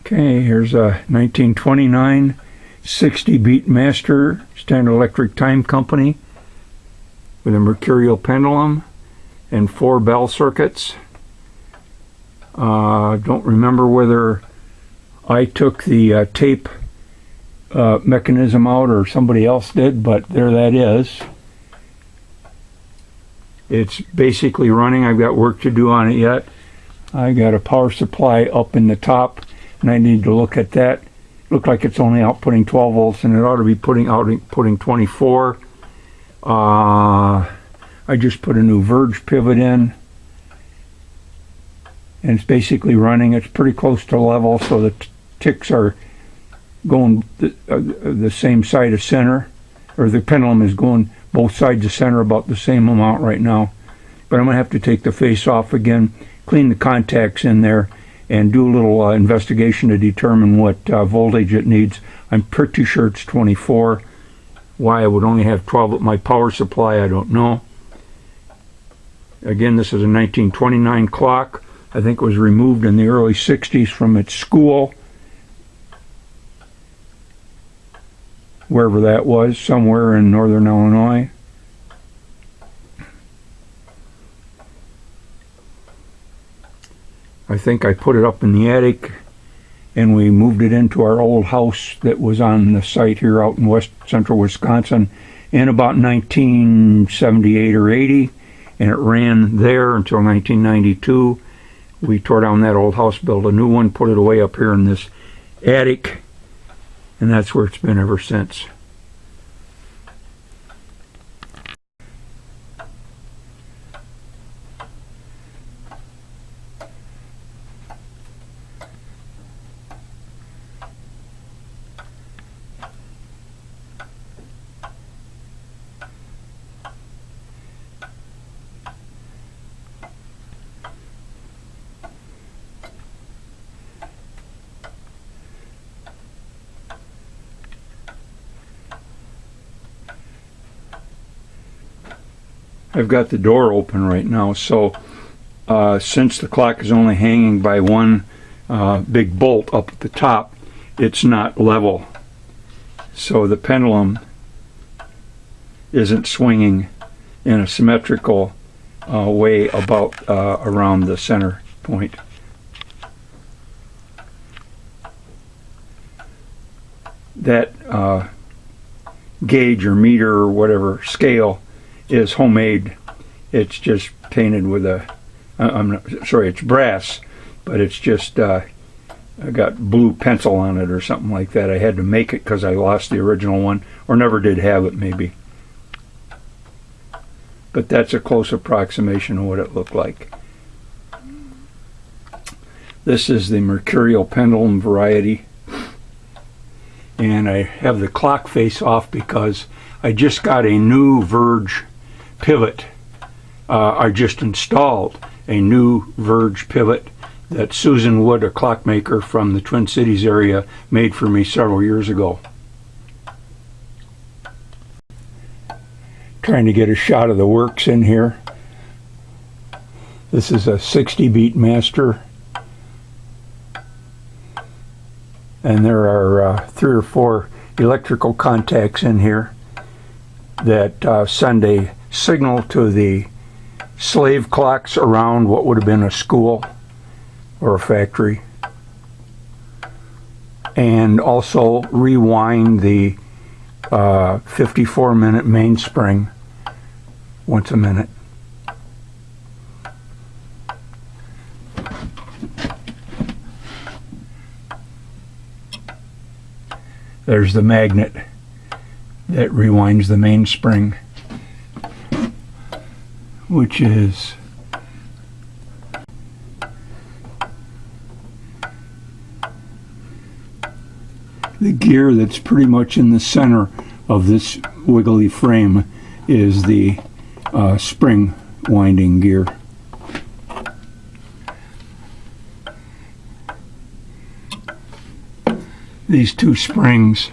Okay, here's a 1929 60 Beatmaster Standard Electric Time Company with a mercurial pendulum and 4 bell circuits. Don't remember whether I took the tape mechanism out or somebody else did, but there that is. It's basically running. I've got work to do on it yet. I got a power supply up in the top, and I need to look at that. Look like it's only outputting 12 volts, and it ought to be putting 24. I just put a new Verge pivot in, and it's basically running. It's pretty close to level, so the ticks are going the same side of center, or the pendulum is going both sides of center about the same amount right now. But I'm going to have to take the face off again, clean the contacts in there, and do a little investigation to determine what voltage it needs. I'm pretty sure it's 24. Why I would only have 12 at my power supply, I don't know. Again, this is a 1929 clock. I think it was removed in the early 60s from its school, wherever that was, somewhere in northern Illinois. I think I put it up in the attic, and we moved it into our old house that was on the site here out in west central Wisconsin in about 1978 or 80, and it ran there until 1992. We tore down that old house, built a new one, put it away up here in this attic, and that's where it's been ever since. I've got the door open right now, so since the clock is only hanging by one big bolt up at the top, it's not level. So the pendulum isn't swinging in a symmetrical way about around the center point. That gauge or meter or whatever scale is homemade. It's just painted with a, I'm not sorry, it's brass, but it's just I got blue pencil on it or something like that. I had to make it because I lost the original one, or never did have it maybe. But that's a close approximation of what it looked like. This is the mercurial pendulum variety, and I have the clock face off because I just got a new Verge pivot. I just installed a new Verge pivot that Susan Wood, a clockmaker from the Twin Cities area, made for me several years ago. Trying to get a shot of the works in here. This is a 60 Beatmaster, and there are 3 or 4 electrical contacts in here that send a signal to the slave clocks around what would have been a school or a factory, and also rewind the 54-minute mainspring once a minute. There's the magnet that rewinds the mainspring, which is the gear that's pretty much in the center of this wiggly frame is the spring winding gear. These 2 springs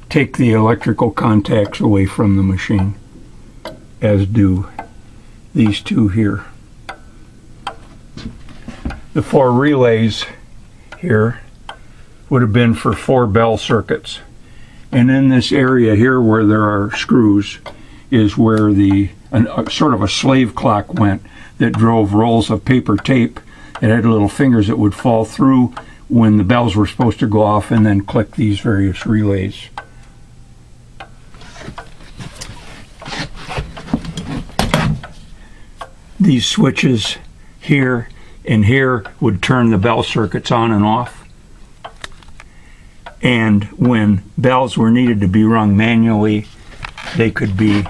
take the electrical contacts away from the machine, as do these 2 here. The 4 relays here would have been for 4 bell circuits. And in this area here where there are screws is where the sort of a slave clock went that drove rolls of paper tape. It had little fingers that would fall through when the bells were supposed to go off and then click these various relays. These switches here and here would turn the bell circuits on and off. And when bells were needed to be rung manually, they could be,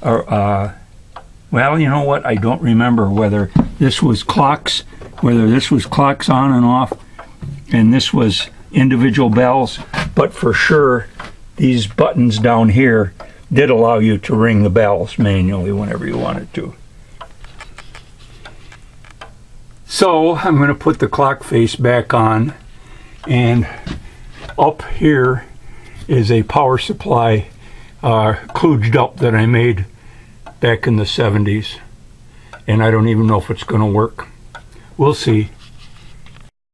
well, you know what? I don't remember whether this was clocks, on and off, and this was individual bells, but for sure, these buttons down here did allow you to ring the bells manually whenever you wanted to. So I'm going to put the clock face back on, and up here is a power supply kludged up that I made back in the 70s, and I don't even know if it's going to work. We'll see.